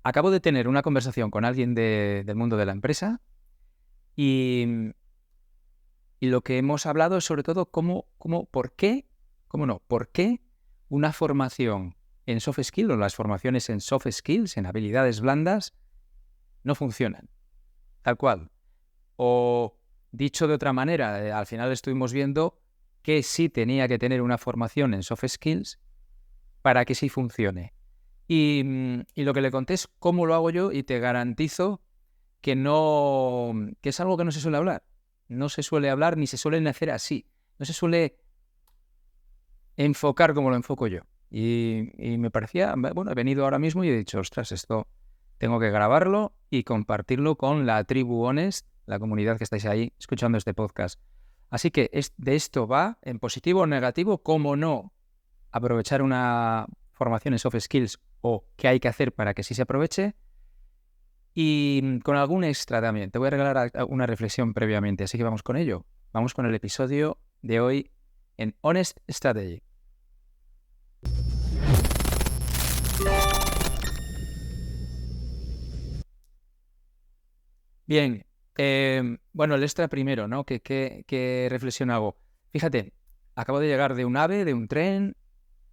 acabo de tener una conversación con alguien del mundo de la empresa y lo que hemos hablado es sobre todo por qué una formación en soft skills o las formaciones en soft skills, en habilidades blandas, no funcionan, tal cual. O dicho de otra manera, al final estuvimos viendo que sí tenía que tener una formación en soft skills para que sí funcione. Y lo que le conté es cómo lo hago yo y te garantizo que es algo que no se suele hablar. No se suele hablar ni se suelen hacer así. No se suele enfocar como lo enfoco yo. Y me parecía, bueno, he venido ahora mismo y he dicho, ostras, esto tengo que grabarlo y compartirlo con la tribu Honest, la comunidad que estáis ahí escuchando este podcast. Así que de esto va, en positivo o negativo, cómo no aprovechar una formación en soft skills o qué hay que hacer para que sí se aproveche. Y con algún extra también. Te voy a regalar una reflexión previamente, así que vamos con ello. Vamos con el episodio de hoy en Honest Strategy. Bien, bueno, el extra primero, ¿no? ¿Qué reflexión hago? Fíjate, acabo de llegar de un AVE, de un tren,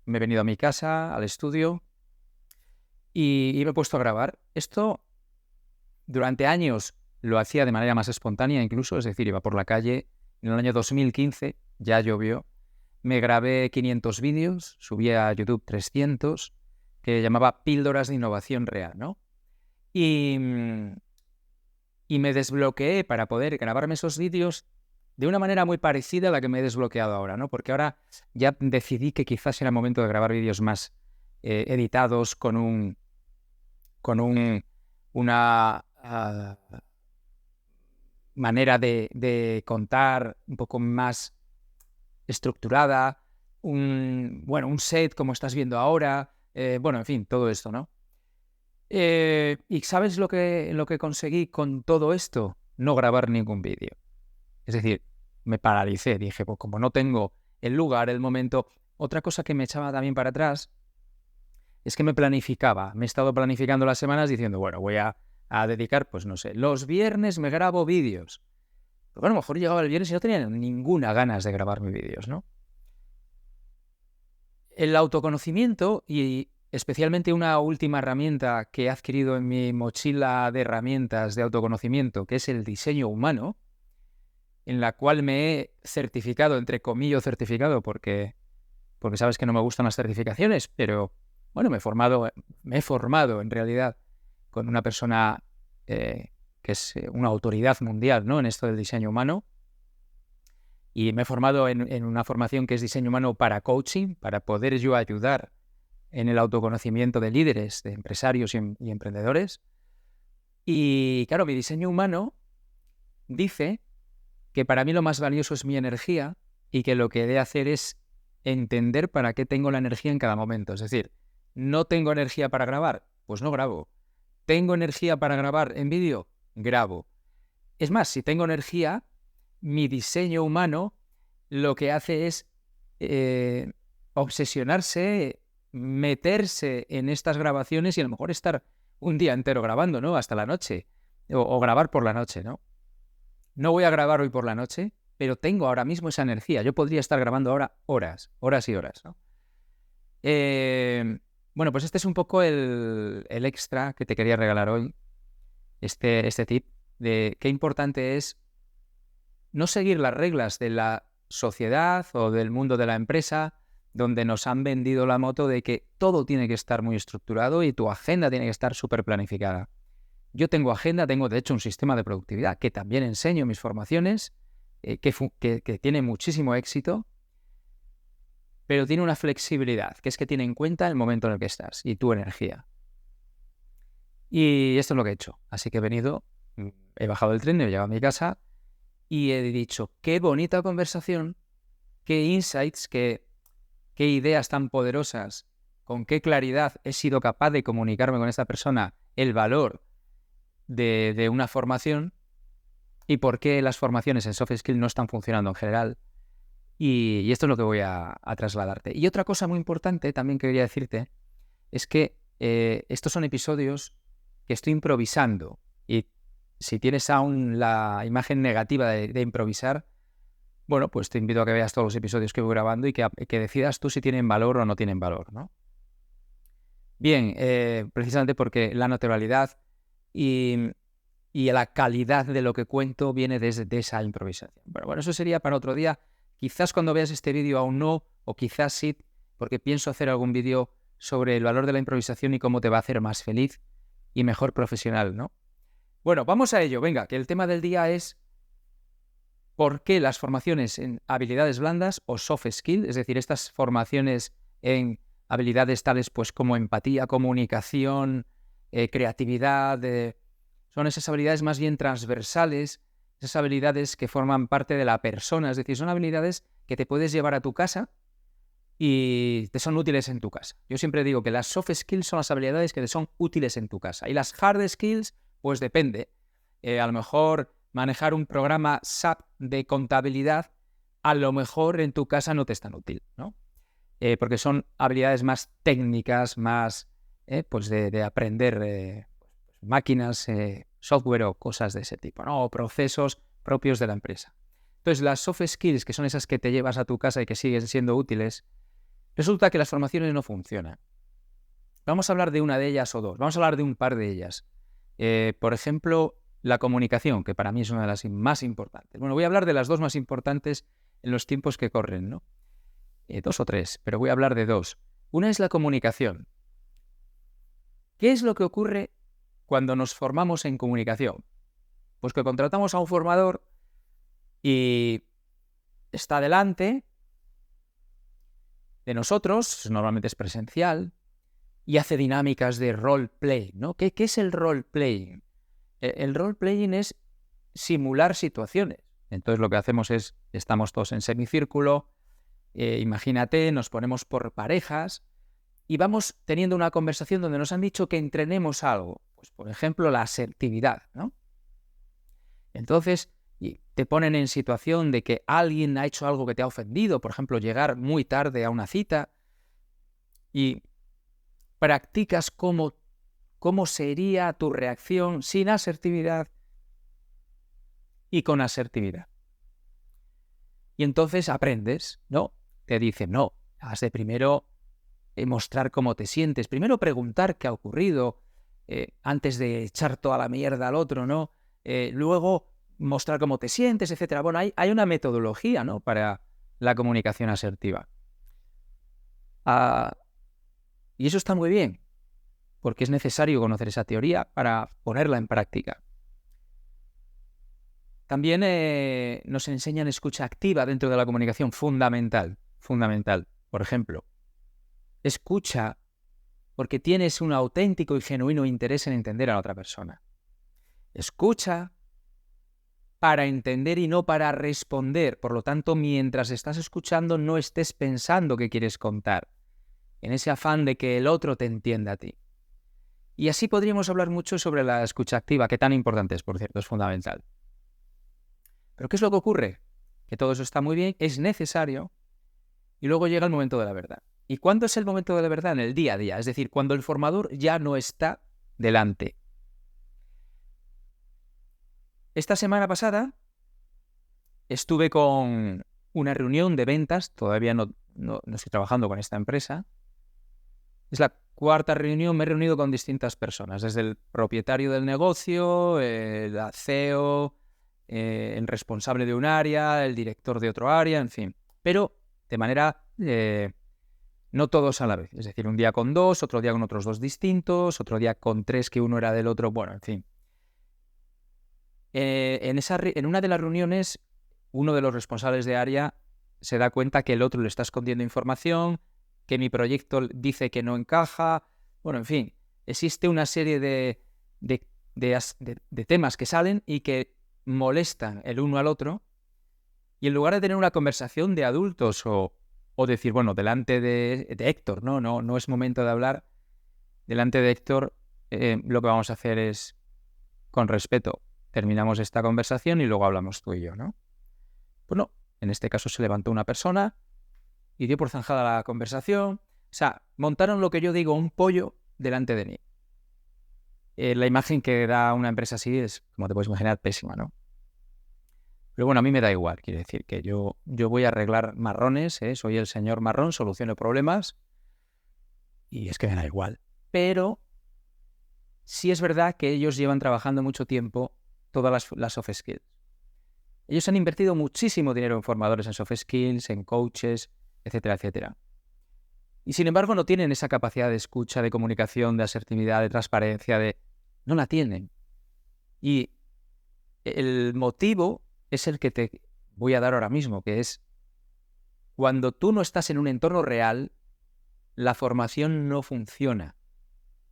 me he venido a mi casa, al estudio, y me he puesto a grabar. Esto durante años lo hacía de manera más espontánea incluso, es decir, iba por la calle. En el año 2015 ya llovió. Me grabé 500 vídeos, subí a YouTube 300, que llamaba Píldoras de Innovación Real, ¿no? Y me desbloqueé para poder grabarme esos vídeos de una manera muy parecida a la que me he desbloqueado ahora, ¿no? Porque ahora ya decidí que quizás era el momento de grabar vídeos más editados con una manera de contar un poco más estructurada, un set como estás viendo ahora, en fin, todo esto, ¿no? ¿Y sabes lo que conseguí con todo esto? No grabar ningún vídeo. Es decir, me paralicé, dije, pues como no tengo el lugar, el momento. Otra cosa que me echaba también para atrás es que me he estado planificando las semanas diciendo, bueno, voy a dedicar, pues no sé, los viernes me grabo vídeos. Pero bueno, a lo mejor llegaba el viernes y no tenía ninguna ganas de grabarme vídeos, ¿no? El autoconocimiento y especialmente una última herramienta que he adquirido en mi mochila de herramientas de autoconocimiento, que es el diseño humano, en la cual me he certificado, entre comillas certificado, porque sabes que no me gustan las certificaciones, pero bueno, me he formado en realidad con una persona que es una autoridad mundial, ¿no?, en esto del diseño humano. Y me he formado en una formación que es diseño humano para coaching, para poder yo ayudar en el autoconocimiento de líderes, de empresarios y emprendedores. Y claro, mi diseño humano dice que para mí lo más valioso es mi energía y que lo que he de hacer es entender para qué tengo la energía en cada momento. Es decir, ¿no tengo energía para grabar? Pues no grabo. ¿Tengo energía para grabar en vídeo? Grabo. Es más, si tengo energía, mi diseño humano lo que hace es obsesionarse, meterse en estas grabaciones y a lo mejor estar un día entero grabando, ¿no? Hasta la noche. O grabar por la noche, ¿no? No voy a grabar hoy por la noche, pero tengo ahora mismo esa energía. Yo podría estar grabando ahora horas y horas, ¿no? Bueno, pues este es un poco el extra que te quería regalar hoy, este tip de qué importante es no seguir las reglas de la sociedad o del mundo de la empresa, donde nos han vendido la moto de que todo tiene que estar muy estructurado y tu agenda tiene que estar súper planificada. Yo tengo agenda, tengo de hecho un sistema de productividad que también enseño en mis formaciones, que tiene muchísimo éxito, pero tiene una flexibilidad, que es que tiene en cuenta el momento en el que estás y tu energía. Y esto es lo que he hecho. Así que he bajado del tren, he llegado a mi casa y he dicho, qué bonita conversación, qué insights, qué ideas tan poderosas, con qué claridad he sido capaz de comunicarme con esta persona el valor de una formación y por qué las formaciones en soft skills no están funcionando en general. Y esto es lo que voy a trasladarte. Y otra cosa muy importante también que quería decirte es que estos son episodios que estoy improvisando. Y si tienes aún la imagen negativa de improvisar, bueno, pues te invito a que veas todos los episodios que voy grabando y que decidas tú si tienen valor o no tienen valor, ¿no? Bien, precisamente porque la naturalidad y la calidad de lo que cuento viene desde esa improvisación. Bueno, eso sería para otro día. Quizás cuando veas este vídeo aún no, o quizás sí, porque pienso hacer algún vídeo sobre el valor de la improvisación y cómo te va a hacer más feliz y mejor profesional, ¿no? Bueno, vamos a ello. Venga, que el tema del día es por qué las formaciones en habilidades blandas o soft skills, es decir, estas formaciones en habilidades tales pues como empatía, comunicación, creatividad, son esas habilidades más bien transversales, esas habilidades que forman parte de la persona, es decir, son habilidades que te puedes llevar a tu casa y te son útiles en tu casa. Yo siempre digo que las soft skills son las habilidades que te son útiles en tu casa y las hard skills, pues depende. A lo mejor manejar un programa SAP de contabilidad, a lo mejor en tu casa no te es tan útil, ¿no? Porque son habilidades más técnicas, más pues de aprender máquinas, software o cosas de ese tipo, ¿no? O procesos propios de la empresa. Entonces, las soft skills, que son esas que te llevas a tu casa y que siguen siendo útiles, resulta que las formaciones no funcionan. Vamos a hablar de una de ellas o dos. Vamos a hablar de un par de ellas. Por ejemplo, la comunicación, que para mí es una de las más importantes. Bueno, voy a hablar de las dos más importantes en los tiempos que corren, ¿no? Dos o tres, pero voy a hablar de dos. Una es la comunicación. ¿Qué es lo que ocurre cuando nos formamos en comunicación? Pues que contratamos a un formador y está delante de nosotros, normalmente es presencial, y hace dinámicas de role-play, ¿no? ¿Qué es el role-playing? El role-playing es simular situaciones. Entonces lo que hacemos es, estamos todos en semicírculo, imagínate, nos ponemos por parejas y vamos teniendo una conversación donde nos han dicho que entrenemos algo. Pues, por ejemplo, la asertividad, ¿no? Entonces, te ponen en situación de que alguien ha hecho algo que te ha ofendido, por ejemplo, llegar muy tarde a una cita, y practicas cómo sería tu reacción sin asertividad y con asertividad. Y entonces aprendes, ¿no? Te dicen, no, has de primero mostrar cómo te sientes, primero preguntar qué ha ocurrido, antes de echar toda la mierda al otro, ¿no? Luego mostrar cómo te sientes, etcétera. Bueno, hay una metodología, ¿no?, para la comunicación asertiva. Y eso está muy bien, porque es necesario conocer esa teoría para ponerla en práctica. También nos enseñan escucha activa dentro de la comunicación, fundamental. Por ejemplo, escucha porque tienes un auténtico y genuino interés en entender a la otra persona. Escucha para entender y no para responder. Por lo tanto, mientras estás escuchando, no estés pensando qué quieres contar, en ese afán de que el otro te entienda a ti. Y así podríamos hablar mucho sobre la escucha activa, que tan importante es, por cierto, es fundamental. Pero ¿qué es lo que ocurre? Que todo eso está muy bien, es necesario, y luego llega el momento de la verdad. ¿Y cuándo es el momento de la verdad? En el día a día, es decir, cuando el formador ya no está delante. Esta semana pasada estuve con una reunión de ventas, todavía no estoy trabajando con esta empresa. Es la cuarta reunión, me he reunido con distintas personas, desde el propietario del negocio, la CEO, el responsable de un área, el director de otro área, en fin. Pero de manera no todos a la vez. Es decir, un día con dos, otro día con otros dos distintos, otro día con tres que uno era del otro, bueno, en fin. En una de las reuniones, uno de los responsables de área se da cuenta que el otro le está escondiendo información, que mi proyecto dice que no encaja. Bueno, en fin, existe una serie de temas que salen y que molestan el uno al otro, y en lugar de tener una conversación de adultos o decir, bueno, delante de Héctor, no es momento de hablar, delante de Héctor, lo que vamos a hacer es, con respeto, terminamos esta conversación y luego hablamos tú y yo, ¿no? Pues no, en este caso se levantó una persona y dio por zanjada la conversación. O sea, montaron lo que yo digo, un pollo delante de mí. La imagen que da una empresa así es, como te puedes imaginar, pésima, ¿no? Pero bueno, a mí me da igual, quiere decir que yo voy a arreglar marrones, soy el señor marrón, soluciono problemas y es que me da igual. Pero sí es verdad que ellos llevan trabajando mucho tiempo todas las soft skills. Ellos han invertido muchísimo dinero en formadores en soft skills, en coaches, etcétera, etcétera. Y sin embargo no tienen esa capacidad de escucha, de comunicación, de asertividad, de transparencia, no la tienen. Y el motivo es el que te voy a dar ahora mismo, que es cuando tú no estás en un entorno real, la formación no funciona.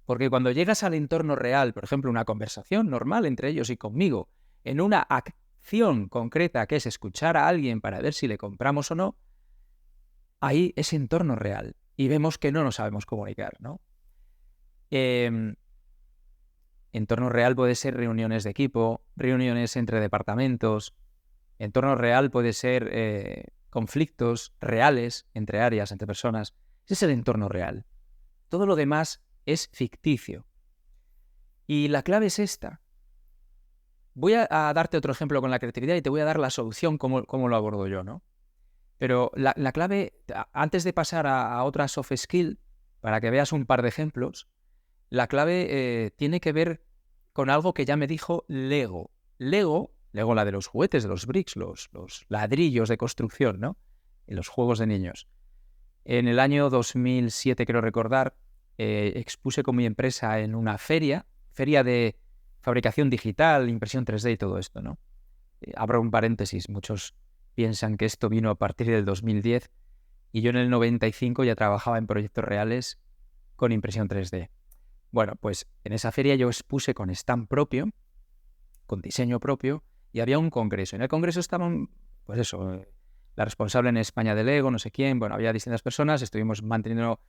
Porque cuando llegas al entorno real, por ejemplo, una conversación normal entre ellos y conmigo, en una acción concreta que es escuchar a alguien para ver si le compramos o no, ahí es entorno real y vemos que no nos sabemos comunicar, ¿no? Entorno real puede ser reuniones de equipo, reuniones entre departamentos. Entorno real puede ser conflictos reales entre áreas, entre personas. Ese es el entorno real. Todo lo demás es ficticio. Y la clave es esta. Voy a darte otro ejemplo con la creatividad y te voy a dar la solución cómo lo abordo yo, ¿no? Pero la clave, antes de pasar a otra soft skill, para que veas un par de ejemplos, la clave tiene que ver con algo que ya me dijo Lego. Lego, la de los juguetes, de los bricks, los ladrillos de construcción, ¿no? En los juegos de niños. En el año 2007, quiero recordar, expuse con mi empresa en una feria de fabricación digital, impresión 3D y todo esto, ¿no? Abro un paréntesis, muchos piensan que esto vino a partir del 2010 y yo en el 95 ya trabajaba en proyectos reales con impresión 3D. Bueno, pues en esa feria yo expuse con stand propio, con diseño propio, y había un congreso. En el congreso estaban, pues eso, la responsable en España de Lego, no sé quién, bueno, había distintas personas, estuvimos manteniendo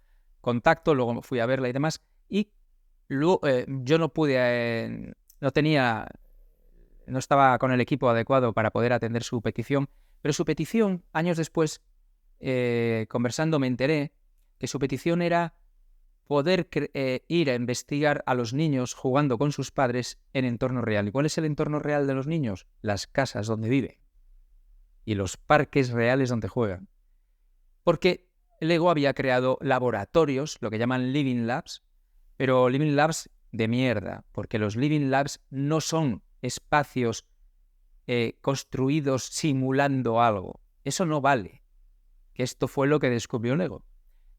contacto, luego fui a verla y demás, y luego yo no pude, no estaba con el equipo adecuado para poder atender su petición, pero su petición, años después, conversando, me enteré que su petición era poder ir a investigar a los niños jugando con sus padres en entorno real. ¿Y cuál es el entorno real de los niños? Las casas donde viven y los parques reales donde juegan. Porque Lego había creado laboratorios, lo que llaman Living Labs, pero Living Labs de mierda, porque los Living Labs no son espacios construidos simulando algo. Eso no vale. Que esto fue lo que descubrió Lego.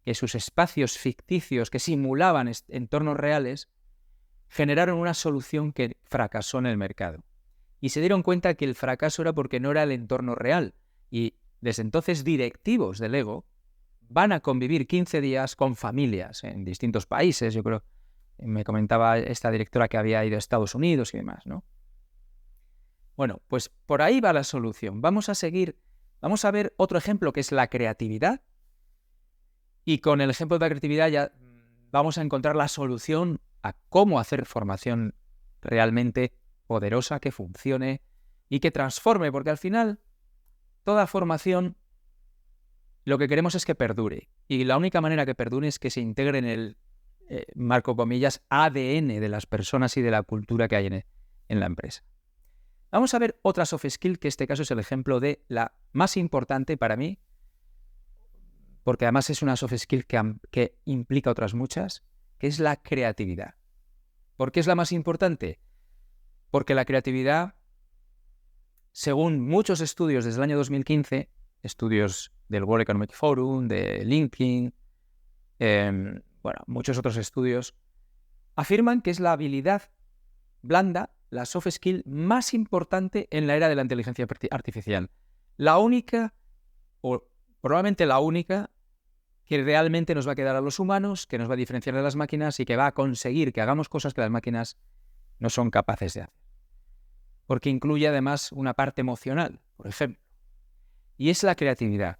Que sus espacios ficticios que simulaban entornos reales generaron una solución que fracasó en el mercado. Y se dieron cuenta que el fracaso era porque no era el entorno real. Y desde entonces directivos de Lego van a convivir 15 días con familias en distintos países. Yo creo, me comentaba esta directora que había ido a Estados Unidos y demás, ¿no? Bueno, pues por ahí va la solución. Vamos a ver otro ejemplo que es la creatividad. Y con el ejemplo de la creatividad ya vamos a encontrar la solución a cómo hacer formación realmente poderosa, que funcione y que transforme, porque al final toda formación lo que queremos es que perdure. Y la única manera que perdure es que se integre en el, marco comillas, ADN de las personas y de la cultura que hay en la empresa. Vamos a ver otra soft skill, que en este caso es el ejemplo de la más importante para mí, porque además es una soft skill que implica otras muchas, que es la creatividad. ¿Por qué es la más importante? Porque la creatividad, según muchos estudios desde el año 2015, estudios del World Economic Forum, de LinkedIn, muchos otros estudios, afirman que es la habilidad blanda, la soft skill más importante en la era de la inteligencia artificial. La única, o probablemente la única, que realmente nos va a quedar a los humanos, que nos va a diferenciar de las máquinas y que va a conseguir que hagamos cosas que las máquinas no son capaces de hacer. Porque incluye además una parte emocional, por ejemplo. Y es la creatividad.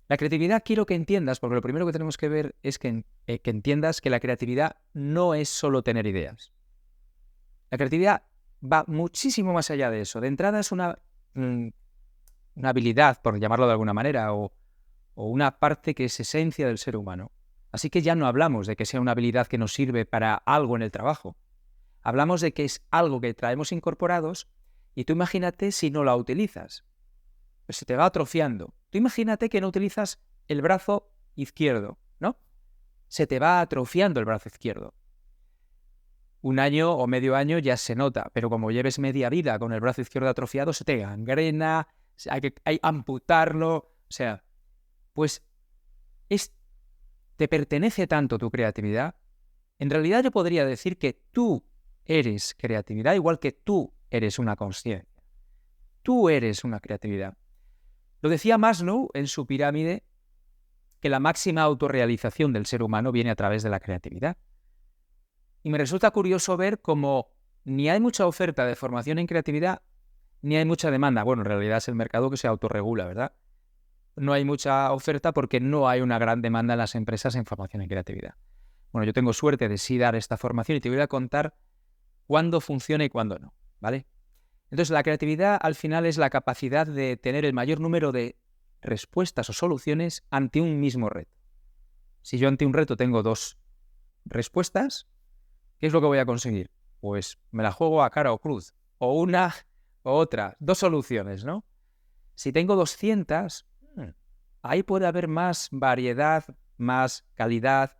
La creatividad quiero que entiendas, porque lo primero que tenemos que ver es que entiendas que la creatividad no es solo tener ideas. La creatividad va muchísimo más allá de eso. De entrada es una habilidad, por llamarlo de alguna manera, o una parte que es esencia del ser humano. Así que ya no hablamos de que sea una habilidad que nos sirve para algo en el trabajo. hablamos de que es algo que traemos incorporados y tú imagínate si no la utilizas. Pues se te va atrofiando. Tú imagínate que no utilizas el brazo izquierdo, ¿no? Se te va atrofiando el brazo izquierdo. Un año o medio año ya se nota, pero como lleves media vida con el brazo izquierdo atrofiado, se te gangrena, hay que amputarlo. O sea, pues te pertenece tanto tu creatividad. En realidad yo podría decir que tú eres creatividad, igual que tú eres una consciencia. Tú eres una creatividad. Lo decía Maslow en su pirámide, que la máxima autorrealización del ser humano viene a través de la creatividad. Y me resulta curioso ver cómo ni hay mucha oferta de formación en creatividad, ni hay mucha demanda. Bueno, en realidad es el mercado que se autorregula, ¿verdad? No hay mucha oferta porque no hay una gran demanda en las empresas en formación en creatividad. Bueno, yo tengo suerte de sí dar esta formación y te voy a contar cuándo funciona y cuándo no, ¿vale? Entonces, la creatividad al final es la capacidad de tener el mayor número de respuestas o soluciones ante un mismo reto. Si yo ante un reto tengo 2 respuestas, ¿qué es lo que voy a conseguir? Pues me la juego a cara o cruz, o una o otra, 2 soluciones, ¿no? Si tengo 200, ahí puede haber más variedad, más calidad,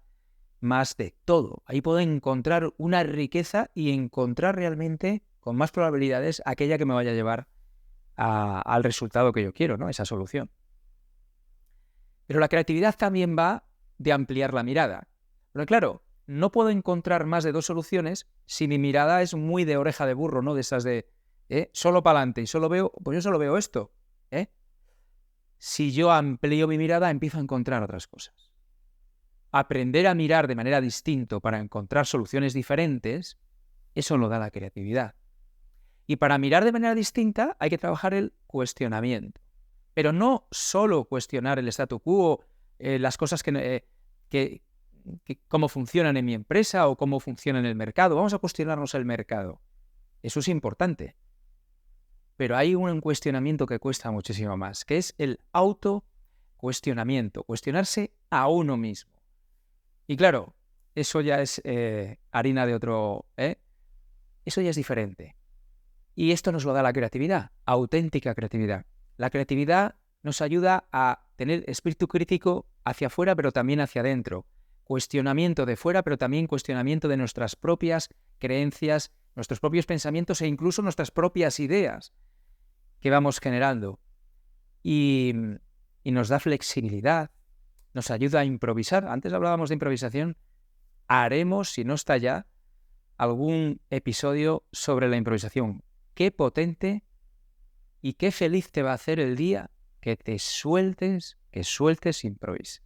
más de todo. Ahí puedo encontrar una riqueza y encontrar realmente, con más probabilidades, aquella que me vaya a llevar al resultado que yo quiero, ¿no? Esa solución. Pero la creatividad también va de ampliar la mirada. Pero claro, no puedo encontrar más de 2 soluciones si mi mirada es muy de oreja de burro, ¿no? De esas de solo para adelante y solo veo, pues yo solo veo esto. Si yo amplío mi mirada, empiezo a encontrar otras cosas. Aprender a mirar de manera distinta para encontrar soluciones diferentes, eso lo da la creatividad. Y para mirar de manera distinta hay que trabajar el cuestionamiento. Pero no solo cuestionar el statu quo, las cosas que cómo funcionan en mi empresa o cómo funciona en el mercado. Vamos a cuestionarnos el mercado. Eso es importante. Pero hay un cuestionamiento que cuesta muchísimo más, que es el autocuestionamiento, cuestionarse a uno mismo. Y claro, eso ya es harina de otro... Eso ya es diferente. Y esto nos lo da la creatividad, auténtica creatividad. La creatividad nos ayuda a tener espíritu crítico hacia afuera, pero también hacia adentro. Cuestionamiento de fuera, pero también cuestionamiento de nuestras propias creencias, nuestros propios pensamientos e incluso nuestras propias ideas que vamos generando. Y nos da flexibilidad, nos ayuda a improvisar. Antes hablábamos de improvisación. Haremos, si no está ya, algún episodio sobre la improvisación. Qué potente y qué feliz te va a hacer el día que sueltes e improvises.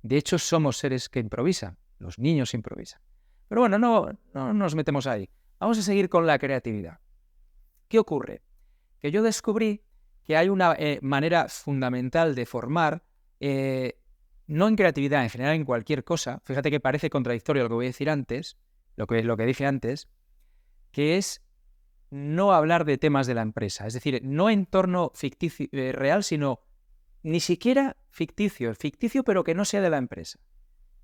De hecho, somos seres que improvisan. Los niños improvisan. Pero bueno, no nos metemos ahí. Vamos a seguir con la creatividad. ¿Qué ocurre? Que yo descubrí que hay una manera fundamental de formar, no en creatividad, en general en cualquier cosa. Fíjate que parece contradictorio lo que voy a decir antes, lo que dije antes, que es no hablar de temas de la empresa. Es decir, no entorno ficticio, real, sino ni siquiera ficticio pero que no sea de la empresa.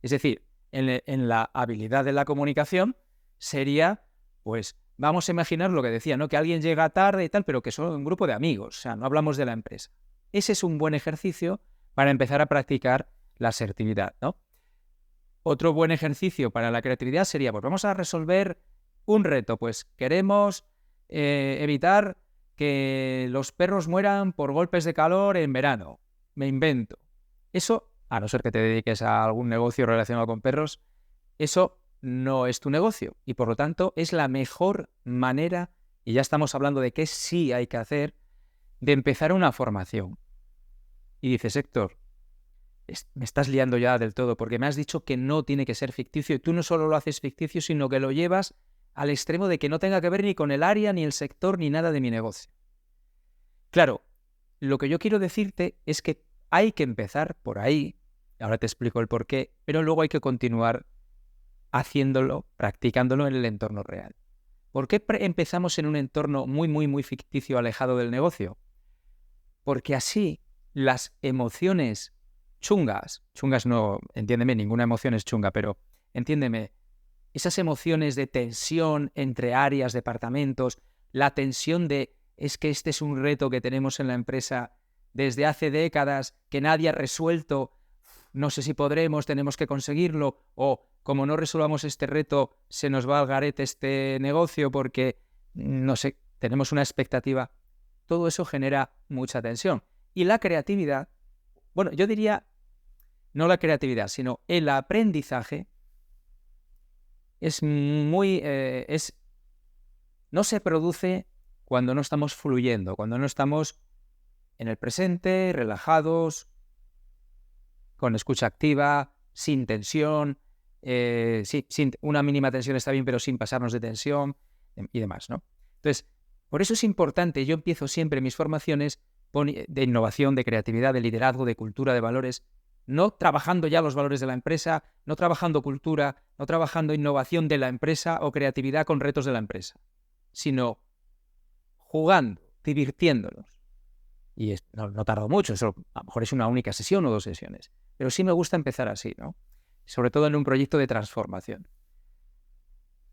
Es decir, en la habilidad de la comunicación sería, pues, vamos a imaginar lo que decía, ¿no? Que alguien llega tarde y tal, pero que son un grupo de amigos, o sea, no hablamos de la empresa. Ese es un buen ejercicio para empezar a practicar la asertividad, ¿no? Otro buen ejercicio para la creatividad sería, pues vamos a resolver un reto, pues queremos evitar que los perros mueran por golpes de calor en verano. Me invento. Eso, a no ser que te dediques a algún negocio relacionado con perros, eso no es tu negocio y por lo tanto es la mejor manera, y ya estamos hablando de qué sí hay que hacer, de empezar una formación. Y dices, Héctor, me estás liando ya del todo porque me has dicho que no tiene que ser ficticio y tú no solo lo haces ficticio, sino que lo llevas al extremo de que no tenga que ver ni con el área, ni el sector, ni nada de mi negocio. Claro, lo que yo quiero decirte es que hay que empezar por ahí, ahora te explico el porqué, pero luego hay que continuar haciéndolo, practicándolo en el entorno real. ¿Por qué empezamos en un entorno muy, muy, muy ficticio, alejado del negocio? Porque así las emociones chungas no, entiéndeme, ninguna emoción es chunga, pero entiéndeme, esas emociones de tensión entre áreas, departamentos, la tensión de es que este es un reto que tenemos en la empresa desde hace décadas que nadie ha resuelto, no sé si podremos, tenemos que conseguirlo, o como no resolvamos este reto se nos va al garete este negocio porque, no sé, tenemos una expectativa. Todo eso genera mucha tensión. Y la creatividad, bueno, yo diría, no la creatividad, sino el aprendizaje es muy... no se produce cuando no estamos fluyendo, cuando no estamos en el presente, relajados, con escucha activa, sin tensión, sin una mínima tensión está bien, pero sin pasarnos de tensión y demás, ¿no? Entonces, por eso es importante, yo empiezo siempre mis formaciones de innovación, de creatividad, de liderazgo, de cultura, de valores, no trabajando ya los valores de la empresa, no trabajando cultura, no trabajando innovación de la empresa o creatividad con retos de la empresa, sino jugando, divirtiéndonos. Y no tardo mucho, eso a lo mejor es una única sesión o 2 sesiones. Pero sí me gusta empezar así, ¿no? Sobre todo en un proyecto de transformación.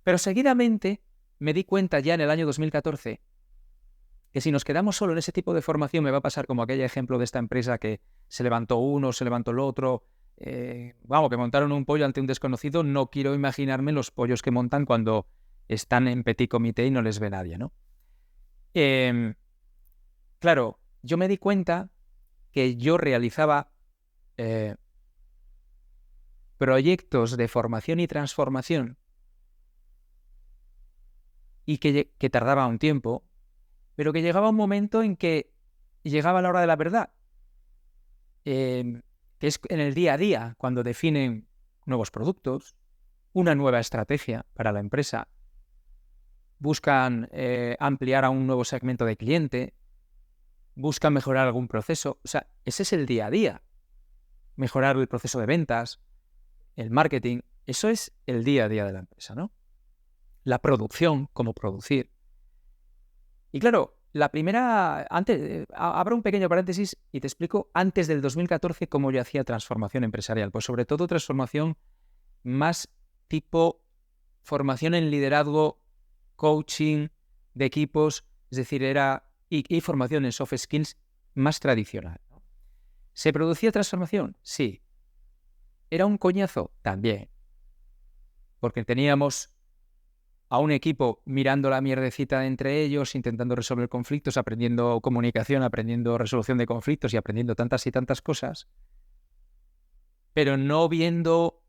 Pero seguidamente me di cuenta ya en el año 2014 que si nos quedamos solo en ese tipo de formación me va a pasar como aquel ejemplo de esta empresa que se levantó uno, se levantó el otro, que montaron un pollo ante un desconocido. No quiero imaginarme los pollos que montan cuando están en petit comité y no les ve nadie, ¿no? Claro, yo me di cuenta que yo realizaba proyectos de formación y transformación y que tardaba un tiempo, pero que llegaba un momento en que llegaba la hora de la verdad, que es en el día a día, cuando definen nuevos productos, una nueva estrategia para la empresa, buscan ampliar a un nuevo segmento de cliente, buscan mejorar algún proceso. O sea, ese es el día a día. Mejorar el proceso de ventas, el marketing, eso es el día a día de la empresa, ¿no? La producción, cómo producir. Y claro, la primera... abro un pequeño paréntesis y te explico antes del 2014 cómo yo hacía transformación empresarial. Pues sobre todo transformación más tipo formación en liderazgo, coaching de equipos, es decir, y formación en soft skills más tradicional. ¿Se producía transformación? Sí. ¿Era un coñazo? También. Porque teníamos a un equipo mirando la mierdecita entre ellos, intentando resolver conflictos, aprendiendo comunicación, aprendiendo resolución de conflictos y aprendiendo tantas y tantas cosas, pero no viendo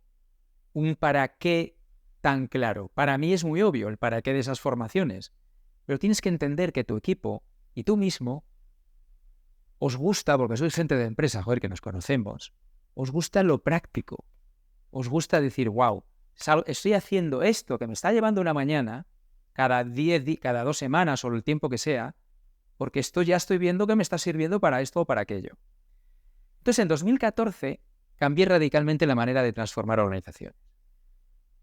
un para qué tan claro. Para mí es muy obvio el para qué de esas formaciones, pero tienes que entender que tu equipo y tú mismo os gusta, porque sois gente de empresa, joder, que nos conocemos, os gusta lo práctico, os gusta decir, wow, estoy haciendo esto que me está llevando una mañana, cada 2 semanas o el tiempo que sea, porque esto ya estoy viendo que me está sirviendo para esto o para aquello. Entonces, en 2014 cambié radicalmente la manera de transformar organizaciones.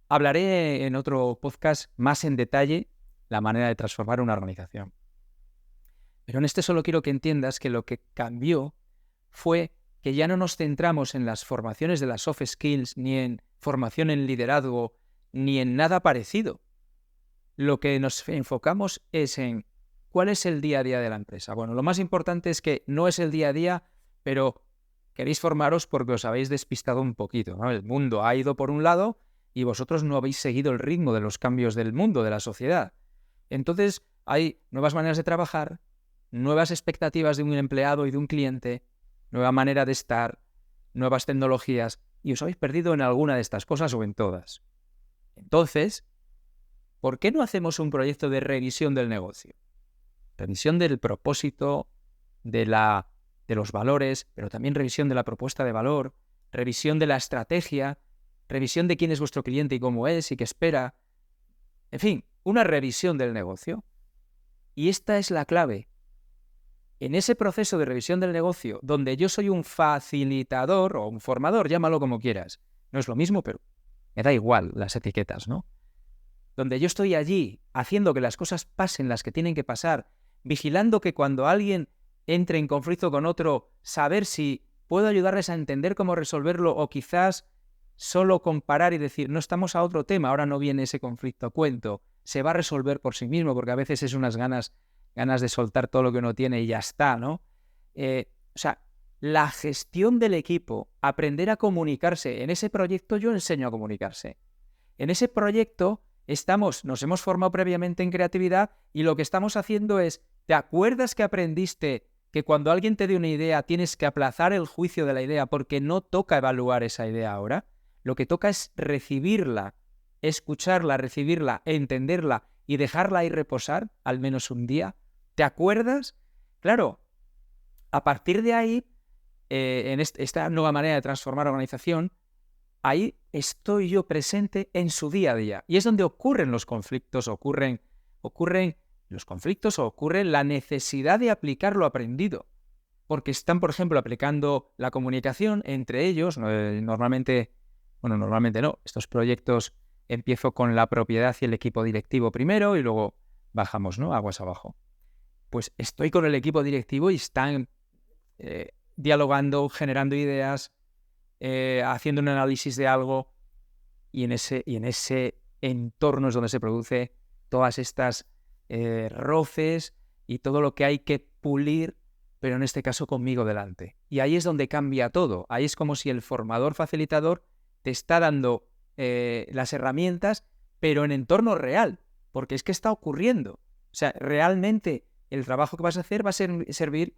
Hablaré en otro podcast más en detalle la manera de transformar una organización. Pero en este solo quiero que entiendas que lo que cambió fue que ya no nos centramos en las formaciones de las soft skills, ni en formación en liderazgo, ni en nada parecido. Lo que nos enfocamos es en cuál es el día a día de la empresa. Bueno, lo más importante es que no es el día a día, pero queréis formaros porque os habéis despistado un poquito, ¿no? El mundo ha ido por un lado y vosotros no habéis seguido el ritmo de los cambios del mundo, de la sociedad. Entonces, hay nuevas maneras de trabajar, nuevas expectativas de un empleado y de un cliente, nueva manera de estar, nuevas tecnologías, y os habéis perdido en alguna de estas cosas o en todas. Entonces, ¿por qué no hacemos un proyecto de revisión del negocio? Revisión del propósito, de los valores, pero también revisión de la propuesta de valor, revisión de la estrategia, revisión de quién es vuestro cliente y cómo es y qué espera. En fin, una revisión del negocio. Y esta es la clave. En ese proceso de revisión del negocio, donde yo soy un facilitador o un formador, llámalo como quieras, no es lo mismo, pero me da igual las etiquetas, ¿no? Donde yo estoy allí haciendo que las cosas pasen las que tienen que pasar, vigilando que cuando alguien entre en conflicto con otro, saber si puedo ayudarles a entender cómo resolverlo o quizás solo comparar y decir, no, estamos a otro tema, ahora no viene ese conflicto a cuento, se va a resolver por sí mismo, porque a veces es unas ganas de soltar todo lo que uno tiene y ya está, ¿no? O sea, la gestión del equipo, aprender a comunicarse. En ese proyecto yo enseño a comunicarse. En ese proyecto nos hemos formado previamente en creatividad y lo que estamos haciendo es, ¿te acuerdas que aprendiste que cuando alguien te dé una idea tienes que aplazar el juicio de la idea porque no toca evaluar esa idea ahora? Lo que toca es recibirla, escucharla, recibirla, entenderla y dejarla ahí reposar al menos un día. ¿Te acuerdas? Claro, a partir de ahí, en esta nueva manera de transformar la organización, ahí estoy yo presente en su día a día. Y es donde ocurren los conflictos, ocurren los conflictos o ocurre la necesidad de aplicar lo aprendido. Porque están, por ejemplo, aplicando la comunicación entre ellos. Normalmente no. Estos proyectos empiezo con la propiedad y el equipo directivo primero y luego bajamos, ¿no? Aguas abajo. Pues estoy con el equipo directivo y están dialogando, generando ideas, haciendo un análisis de algo y en ese entorno es donde se produce todas estas roces y todo lo que hay que pulir, pero en este caso conmigo delante. Y ahí es donde cambia todo. Ahí es como si el formador facilitador te está dando las herramientas, pero en entorno real, porque es que está ocurriendo. O sea, realmente el trabajo que vas a hacer va a servir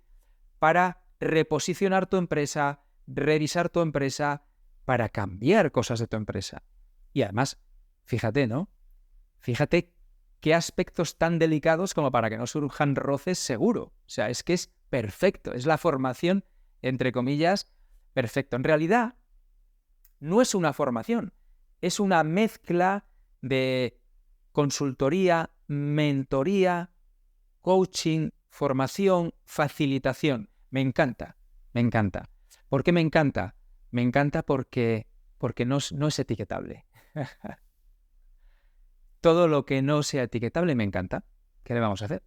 para reposicionar tu empresa, revisar tu empresa, para cambiar cosas de tu empresa. Y además, fíjate, ¿no? Fíjate qué aspectos tan delicados como para que no surjan roces seguro. O sea, es que es perfecto. Es la formación, entre comillas, perfecto. En realidad, no es una formación. Es una mezcla de consultoría, mentoría, coaching, formación, facilitación. Me encanta. ¿Por qué me encanta? Me encanta porque no es etiquetable. Todo lo que no sea etiquetable me encanta. ¿Qué le vamos a hacer?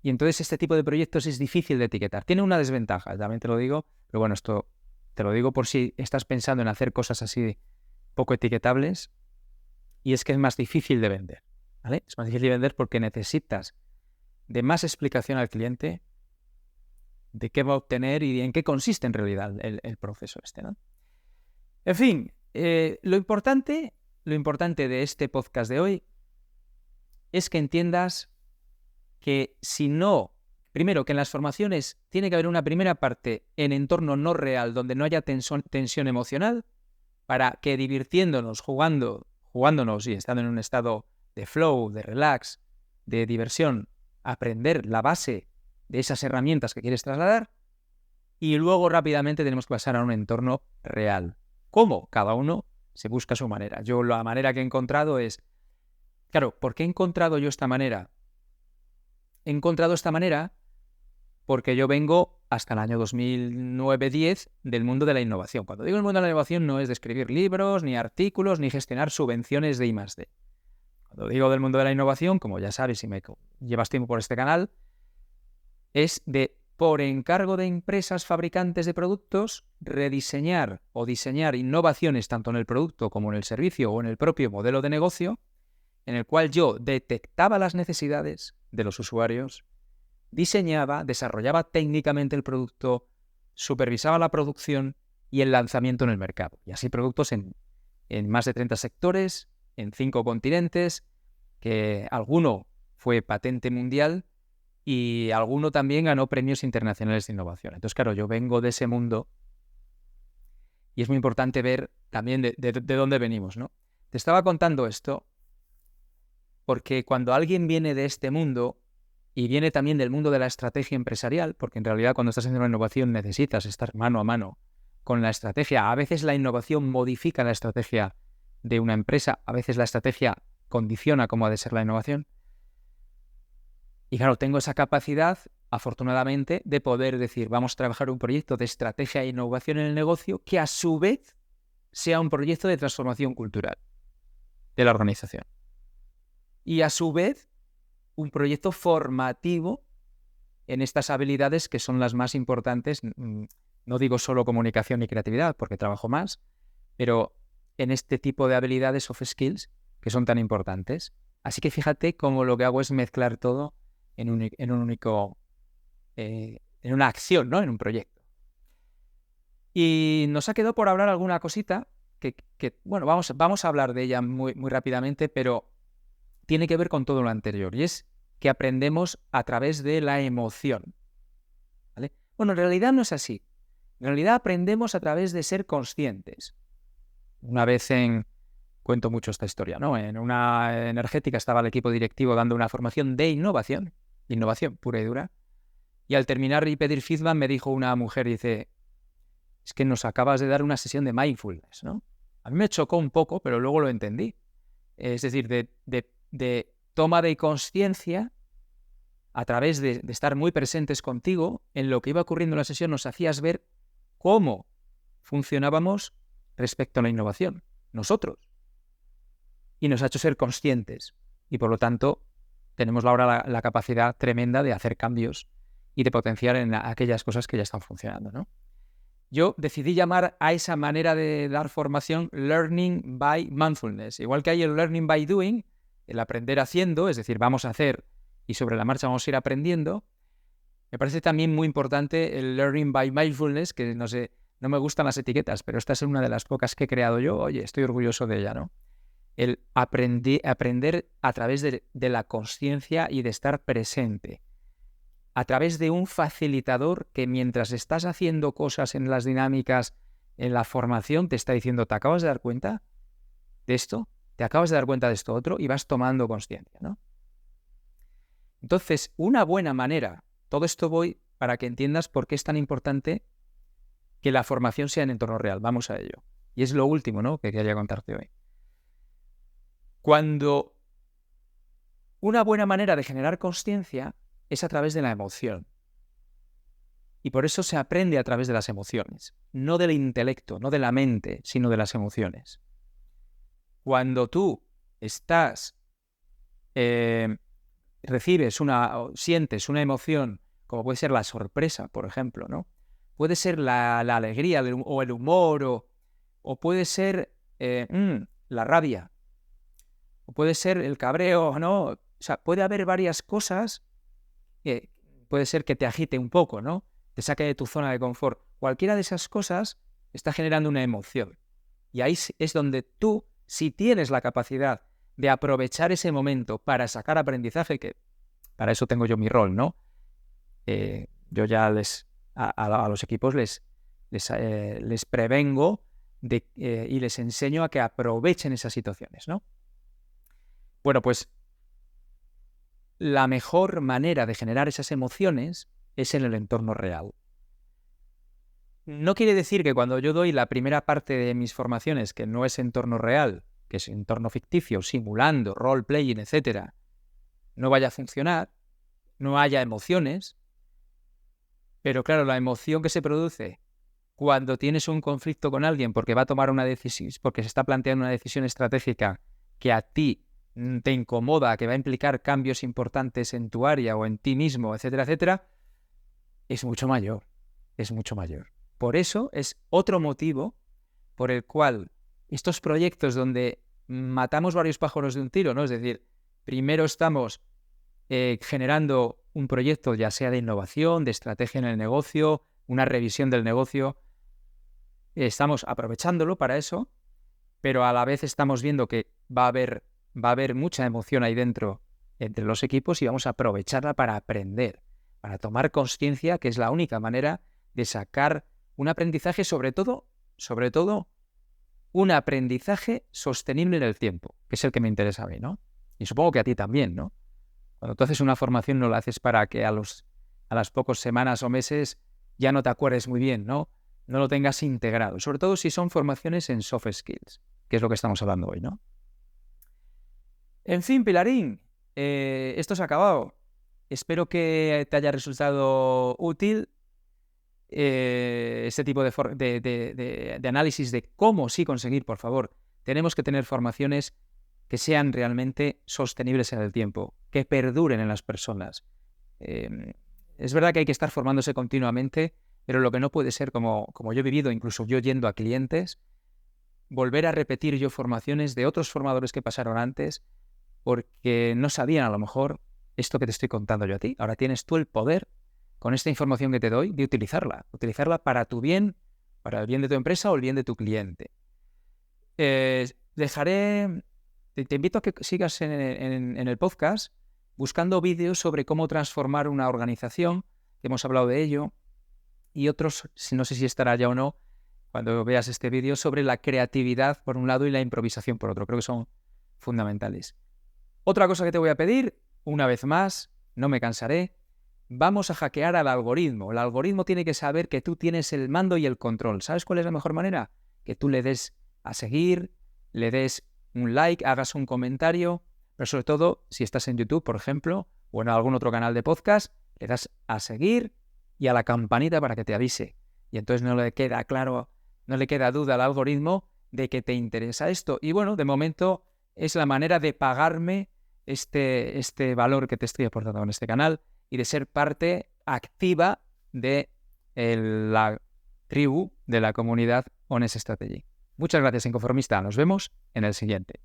Y entonces este tipo de proyectos es difícil de etiquetar. Tiene una desventaja, también te lo digo, pero bueno, esto te lo digo por si estás pensando en hacer cosas así poco etiquetables, y es que es más difícil de vender, ¿vale? Es más difícil de vender porque necesitas de más explicación al cliente de qué va a obtener y en qué consiste en realidad el proceso este, ¿no? En fin, lo importante de este podcast de hoy es que entiendas que primero, que en las formaciones tiene que haber una primera parte en entorno no real donde no haya tensión emocional, para que divirtiéndonos, jugándonos y estando en un estado de flow, de relax, de diversión, aprender la base de esas herramientas que quieres trasladar, y luego rápidamente tenemos que pasar a un entorno real. ¿Cómo? Cada uno se busca su manera. Yo la manera que he encontrado es... Claro, ¿por qué he encontrado yo esta manera? He encontrado esta manera porque yo vengo hasta el año 2009-10 del mundo de la innovación. Cuando digo el mundo de la innovación no es de escribir libros, ni artículos, ni gestionar subvenciones de I+D. Cuando digo del mundo de la innovación, como ya sabes si me llevas tiempo por este canal, es de, por encargo de empresas fabricantes de productos, rediseñar o diseñar innovaciones tanto en el producto como en el servicio o en el propio modelo de negocio, en el cual yo detectaba las necesidades de los usuarios, diseñaba, desarrollaba técnicamente el producto, supervisaba la producción y el lanzamiento en el mercado. Y así productos en más de 30 sectores, en 5 continentes, que alguno fue patente mundial y alguno también ganó premios internacionales de innovación. Entonces, claro, yo vengo de ese mundo y es muy importante ver también de dónde venimos, ¿no? Te estaba contando esto porque cuando alguien viene de este mundo y viene también del mundo de la estrategia empresarial, porque en realidad cuando estás haciendo una innovación necesitas estar mano a mano con la estrategia. A veces la innovación modifica la estrategia de una empresa, a veces la estrategia condiciona cómo ha de ser la innovación. Y claro, tengo esa capacidad, afortunadamente, de poder decir, vamos a trabajar un proyecto de estrategia e innovación en el negocio que a su vez sea un proyecto de transformación cultural de la organización. Y a su vez, un proyecto formativo en estas habilidades que son las más importantes. No digo solo comunicación y creatividad, porque trabajo más, pero en este tipo de habilidades, soft skills, que son tan importantes. Así que fíjate cómo lo que hago es mezclar todo en un único, en una acción, ¿no? En un proyecto. Y nos ha quedado por hablar alguna cosita bueno, vamos a hablar de ella muy, muy rápidamente, pero tiene que ver con todo lo anterior, y es que aprendemos a través de la emoción, ¿vale? Bueno, en realidad no es así. En realidad aprendemos a través de ser conscientes. Cuento mucho esta historia, ¿no? En una energética estaba el equipo directivo dando una formación de innovación pura y dura, y al terminar y pedir feedback me dijo una mujer, dice, es que nos acabas de dar una sesión de mindfulness, ¿no? A mí me chocó un poco, pero luego lo entendí. Es decir, de toma de conciencia a través de estar muy presentes contigo en lo que iba ocurriendo en la sesión, nos hacías ver cómo funcionábamos respecto a la innovación, nosotros. Y nos ha hecho ser conscientes. Y por lo tanto, tenemos ahora la capacidad tremenda de hacer cambios y de potenciar en aquellas cosas que ya están funcionando, ¿no? Yo decidí llamar a esa manera de dar formación Learning by Mindfulness. Igual que hay el Learning by Doing, el aprender haciendo, es decir, vamos a hacer y sobre la marcha vamos a ir aprendiendo. Me parece también muy importante el Learning by Mindfulness, que no sé, no me gustan las etiquetas, pero esta es una de las pocas que he creado yo. Oye, estoy orgulloso de ella, ¿no? El aprender a través de la consciencia y de estar presente, a través de un facilitador que mientras estás haciendo cosas en las dinámicas, en la formación, te está diciendo, ¿te acabas de dar cuenta de esto? ¿Te acabas de dar cuenta de esto otro? Y vas tomando conciencia, ¿no? Entonces, una buena manera, todo esto voy para que entiendas por qué es tan importante que la formación sea en entorno real. Vamos a ello. Y es lo último, ¿no?, que quería contarte hoy. Una buena manera de generar consciencia es a través de la emoción. Y por eso se aprende a través de las emociones, no del intelecto, no de la mente, sino de las emociones. Cuando tú sientes una emoción, como puede ser la sorpresa, por ejemplo, ¿no? Puede ser la alegría o el humor, o puede ser la rabia, o puede ser el cabreo, ¿no? O sea, puede haber varias cosas que puede ser que te agite un poco, ¿no? Te saque de tu zona de confort. Cualquiera de esas cosas está generando una emoción. Y ahí es donde tú, si tienes la capacidad de aprovechar ese momento para sacar aprendizaje, que para eso tengo yo mi rol, ¿no? Yo ya a los equipos les prevengo y les enseño a que aprovechen esas situaciones, ¿no? Bueno, pues la mejor manera de generar esas emociones es en el entorno real. No quiere decir que cuando yo doy la primera parte de mis formaciones, que no es entorno real, que es entorno ficticio, simulando, role-playing, etc., no vaya a funcionar, no haya emociones. Pero claro, la emoción que se produce cuando tienes un conflicto con alguien porque va a tomar una decisión, porque se está planteando una decisión estratégica que a ti te incomoda, que va a implicar cambios importantes en tu área o en ti mismo, etcétera, etcétera, es mucho mayor. Es mucho mayor. Por eso es otro motivo por el cual estos proyectos donde matamos varios pájaros de un tiro, ¿no? Es decir, primero estamos generando un proyecto, ya sea de innovación, de estrategia en el negocio, una revisión del negocio, estamos aprovechándolo para eso, pero a la vez estamos viendo que va a haber mucha emoción ahí dentro entre los equipos y vamos a aprovecharla para aprender, para tomar conciencia, que es la única manera de sacar un aprendizaje, sobre todo, un aprendizaje sostenible en el tiempo, que es el que me interesa a mí, ¿no? Y supongo que a ti también, ¿no? Cuando tú haces una formación no la haces para que a las pocas semanas o meses ya no te acuerdes muy bien, ¿no? No lo tengas integrado, sobre todo si son formaciones en soft skills, que es lo que estamos hablando hoy, ¿no? En fin, Pilarín, esto se ha acabado. Espero que te haya resultado útil este tipo de análisis de cómo sí conseguir, por favor. Tenemos que tener formaciones que sean realmente sostenibles en el tiempo, que perduren en las personas. Es verdad que hay que estar formándose continuamente, pero lo que no puede ser, como yo he vivido, incluso yo yendo a clientes, volver a repetir yo formaciones de otros formadores que pasaron antes porque no sabían a lo mejor esto que te estoy contando yo a ti. Ahora tienes tú el poder, con esta información que te doy, de utilizarla para tu bien, para el bien de tu empresa o el bien de tu cliente. Te invito a que sigas en el podcast buscando vídeos sobre cómo transformar una organización, que hemos hablado de ello, y otros, no sé si estará ya o no, cuando veas este vídeo, sobre la creatividad por un lado y la improvisación por otro. Creo que son fundamentales. Otra cosa que te voy a pedir, una vez más, no me cansaré, vamos a hackear al algoritmo. El algoritmo tiene que saber que tú tienes el mando y el control. ¿Sabes cuál es la mejor manera? Que tú le des a seguir, le des un like, hagas un comentario, pero sobre todo, si estás en YouTube, por ejemplo, o en algún otro canal de podcast, le das a seguir y a la campanita para que te avise. Y entonces no le queda claro, no le queda duda al algoritmo de que te interesa esto. Y bueno, de momento es la manera de pagarme este valor que te estoy aportando en este canal y de ser parte activa de la tribu, de la comunidad Honest Strategy. Muchas gracias, Inconformista. Nos vemos en el siguiente.